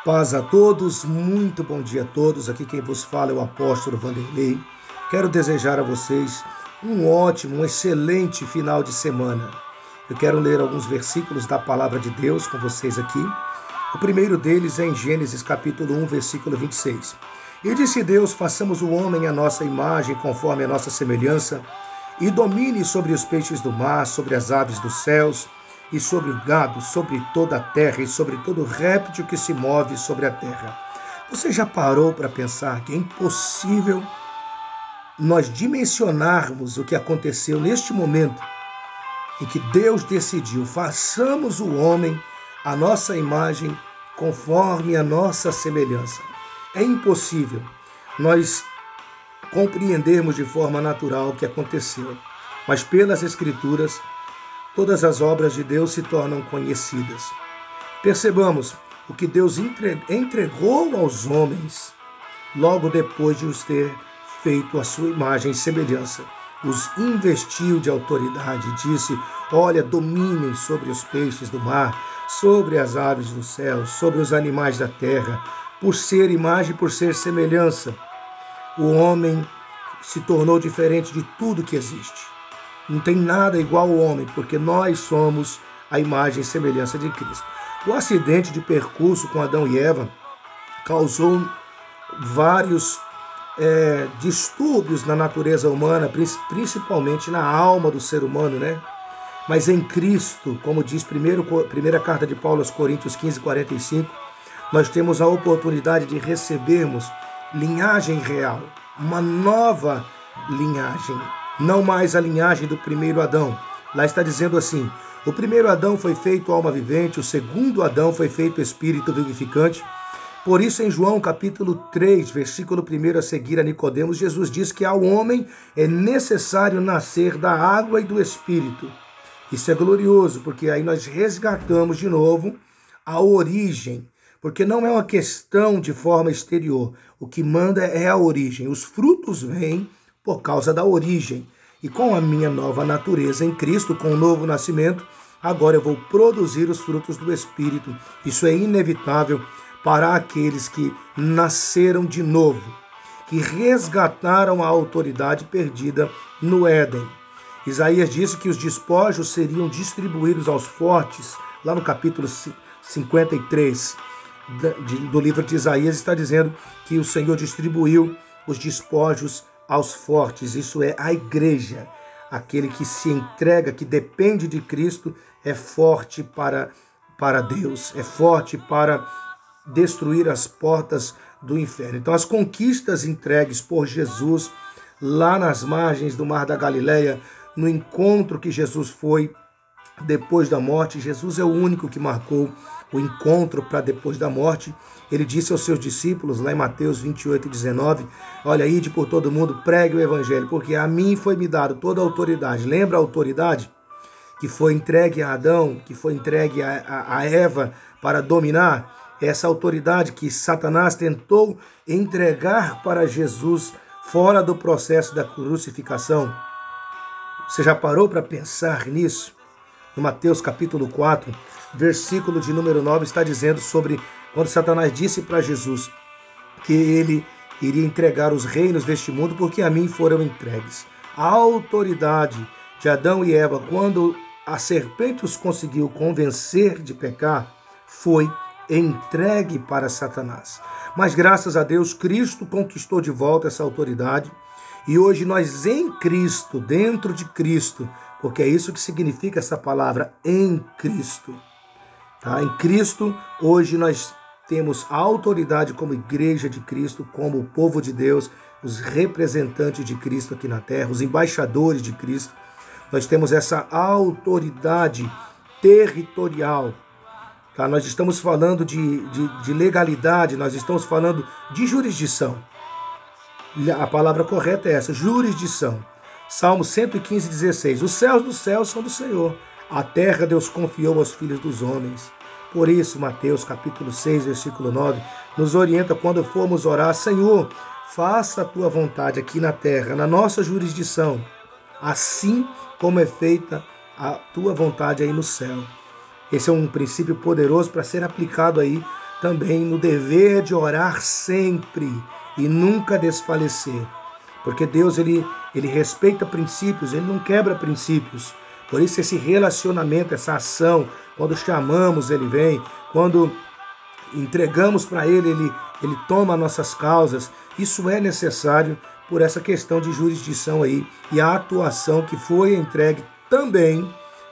Paz a todos, muito bom dia a todos. Aqui quem vos fala é o apóstolo Vanderlei. Quero desejar a vocês um ótimo, um excelente final de semana. Eu quero ler alguns versículos da palavra de Deus com vocês aqui. O primeiro deles é em Gênesis capítulo 1, versículo 26. E disse Deus: façamos o homem à nossa imagem, conforme a nossa semelhança, e domine sobre os peixes do mar, sobre as aves dos céus, e sobre o gado, sobre toda a terra, e sobre todo réptil que se move sobre a terra. Você já parou para pensar que é impossível nós dimensionarmos o que aconteceu neste momento em que Deus decidiu: façamos o homem à nossa imagem, conforme a nossa semelhança? É impossível nós compreendermos de forma natural o que aconteceu, mas pelas Escrituras, todas as obras de Deus se tornam conhecidas. Percebamos o que Deus entregou aos homens logo depois de os ter feito a sua imagem e semelhança. Os investiu de autoridade, disse: olha, dominem sobre os peixes do mar, sobre as aves do céu, sobre os animais da terra. Por ser imagem, por ser semelhança, o homem se tornou diferente de tudo que existe. Não tem nada igual ao homem, porque nós somos a imagem e semelhança de Cristo. O acidente de percurso com Adão e Eva causou vários distúrbios na natureza humana, principalmente na alma do ser humano, né? Mas em Cristo, como diz primeira carta de Paulo aos Coríntios 15:45, nós temos a oportunidade de recebermos linhagem real, uma nova linhagem. Não mais a linhagem do primeiro Adão. Lá está dizendo assim: o primeiro Adão foi feito alma vivente, o segundo Adão foi feito espírito vivificante. Por isso, em João capítulo 3, versículo 1 a seguir a Nicodemos, Jesus diz que ao homem é necessário nascer da água e do espírito. Isso é glorioso, porque aí nós resgatamos de novo a origem, porque não é uma questão de forma exterior. O que manda é a origem. Os frutos vêm por causa da origem. E com a minha nova natureza em Cristo, com o novo nascimento, agora eu vou produzir os frutos do Espírito. Isso é inevitável para aqueles que nasceram de novo, que resgataram a autoridade perdida no Éden. Isaías disse que os despojos seriam distribuídos aos fortes. Lá no capítulo 53 do livro de Isaías está dizendo que o Senhor distribuiu os despojos aos fortes. Isso é a igreja. Aquele que se entrega, que depende de Cristo, é forte para Deus, é forte para destruir as portas do inferno. Então, as conquistas entregues por Jesus lá nas margens do Mar da Galileia, no encontro que Jesus foi depois da morte, Jesus é o único que marcou o encontro para depois da morte. Ele disse aos seus discípulos, lá em Mateus 28:19, olha, ide por todo mundo, pregue o evangelho, porque a mim foi me dado toda a autoridade. Lembra a autoridade que foi entregue a Adão, que foi entregue a Eva para dominar? Essa autoridade que Satanás tentou entregar para Jesus fora do processo da crucificação. Você já parou para pensar nisso? No Mateus capítulo 4, versículo de número 9, está dizendo sobre quando Satanás disse para Jesus que ele iria entregar os reinos deste mundo porque a mim foram entregues. A autoridade de Adão e Eva, quando a serpente os conseguiu convencer de pecar, foi entregue para Satanás. Mas graças a Deus, Cristo conquistou de volta essa autoridade. E hoje nós em Cristo, dentro de Cristo, porque é isso que significa essa palavra, em Cristo. Tá? Em Cristo, hoje nós temos a autoridade como igreja de Cristo, como o povo de Deus, os representantes de Cristo aqui na terra, os embaixadores de Cristo. Nós temos essa autoridade territorial. Tá? Nós estamos falando de legalidade, nós estamos falando de jurisdição. A palavra correta é essa, jurisdição. Salmo 115:16. Os céus dos céus são do Senhor. A terra Deus confiou aos filhos dos homens. Por isso, Mateus capítulo 6, versículo 9, nos orienta quando formos orar: Senhor, faça a tua vontade aqui na terra, na nossa jurisdição, assim como é feita a tua vontade aí no céu. Esse é um princípio poderoso para ser aplicado aí também no dever de orar sempre e nunca desfalecer. Porque Deus, ele respeita princípios, ele não quebra princípios. Por isso esse relacionamento, essa ação, quando chamamos, ele vem. Quando entregamos para ele, ele toma nossas causas. Isso é necessário por essa questão de jurisdição aí e a atuação que foi entregue também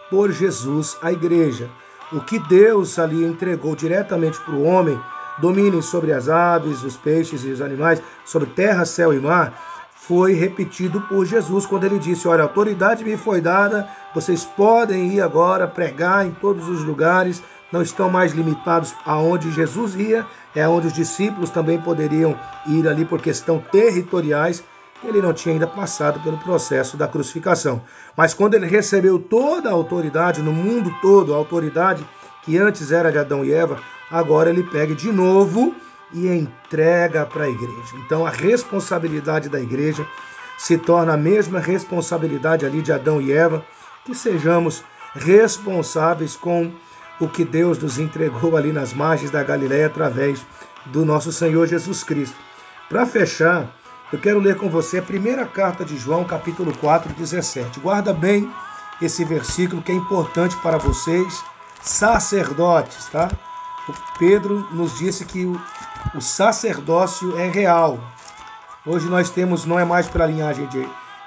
por Jesus à igreja. O que Deus ali entregou diretamente para o homem, dominem sobre as aves, os peixes e os animais, sobre terra, céu e mar, foi repetido por Jesus quando ele disse: olha, a autoridade me foi dada, vocês podem ir agora pregar em todos os lugares, não estão mais limitados aonde Jesus ia, é onde os discípulos também poderiam ir ali por questão territoriais. Ele não tinha ainda passado pelo processo da crucificação. Mas quando ele recebeu toda a autoridade no mundo todo, a autoridade que antes era de Adão e Eva, agora ele pega de novo e entrega para a igreja. Então a responsabilidade da igreja se torna a mesma responsabilidade ali de Adão e Eva, que sejamos responsáveis com o que Deus nos entregou ali nas margens da Galileia através do nosso Senhor Jesus Cristo. Para fechar, eu quero ler com você a primeira carta de João, capítulo 4, 17. Guarda bem esse versículo que é importante para vocês, sacerdotes, tá? O Pedro nos disse que o sacerdócio é real. Hoje nós temos, não é mais pela linhagem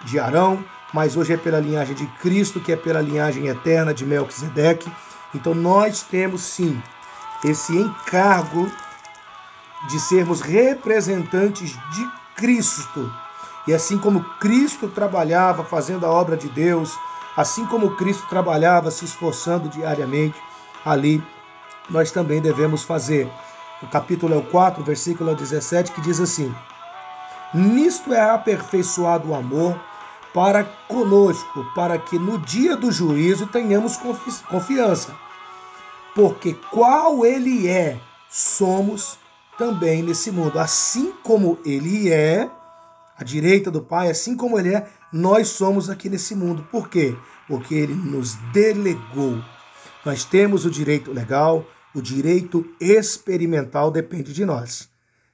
de Arão, mas hoje é pela linhagem de Cristo, que é pela linhagem eterna de Melquisedeque. Então nós temos sim esse encargo de sermos representantes de Cristo. E assim como Cristo trabalhava fazendo a obra de Deus, assim como Cristo trabalhava se esforçando diariamente, ali nós também devemos fazer. O capítulo é o 4, versículo 17, que diz assim: nisto é aperfeiçoado o amor para conosco, para que no dia do juízo tenhamos confiança. Porque qual ele é, somos também nesse mundo. Assim como ele é, à direita do Pai, assim como ele é, nós somos aqui nesse mundo. Por quê? Porque ele nos delegou. Nós temos o direito legal, o direito experimental depende de nós.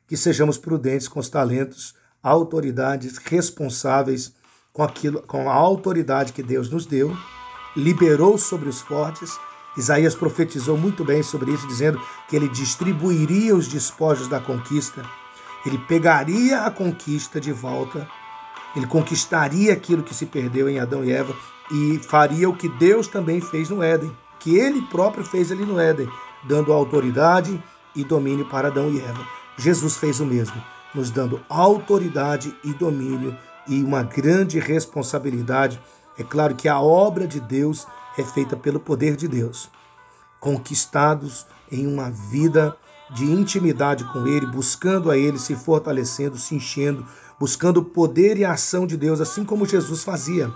Que sejamos prudentes com os talentos, autoridades responsáveis com a autoridade que Deus nos deu, liberou sobre os fortes. Isaías profetizou muito bem sobre isso, dizendo que ele distribuiria os despojos da conquista, ele pegaria a conquista de volta, ele conquistaria aquilo que se perdeu em Adão e Eva e faria o que Deus também fez no Éden, que ele próprio fez ali no Éden, dando autoridade e domínio para Adão e Eva. Jesus fez o mesmo, nos dando autoridade e domínio e uma grande responsabilidade. É claro que a obra de Deus é feita pelo poder de Deus, conquistados em uma vida de intimidade com Ele, buscando a Ele, se fortalecendo, se enchendo, buscando o poder e a ação de Deus, assim como Jesus fazia.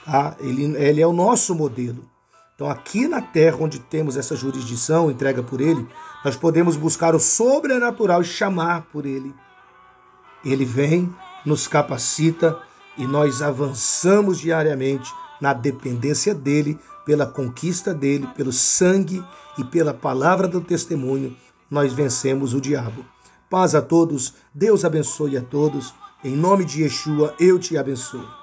Tá? Ele é o nosso modelo. Então aqui na terra, onde temos essa jurisdição entrega por Ele, nós podemos buscar o sobrenatural e chamar por Ele. Ele vem, nos capacita e nós avançamos diariamente na dependência dele, pela conquista dele, pelo sangue e pela palavra do testemunho, nós vencemos o diabo. Paz a todos, Deus abençoe a todos, em nome de Yeshua eu te abençoo.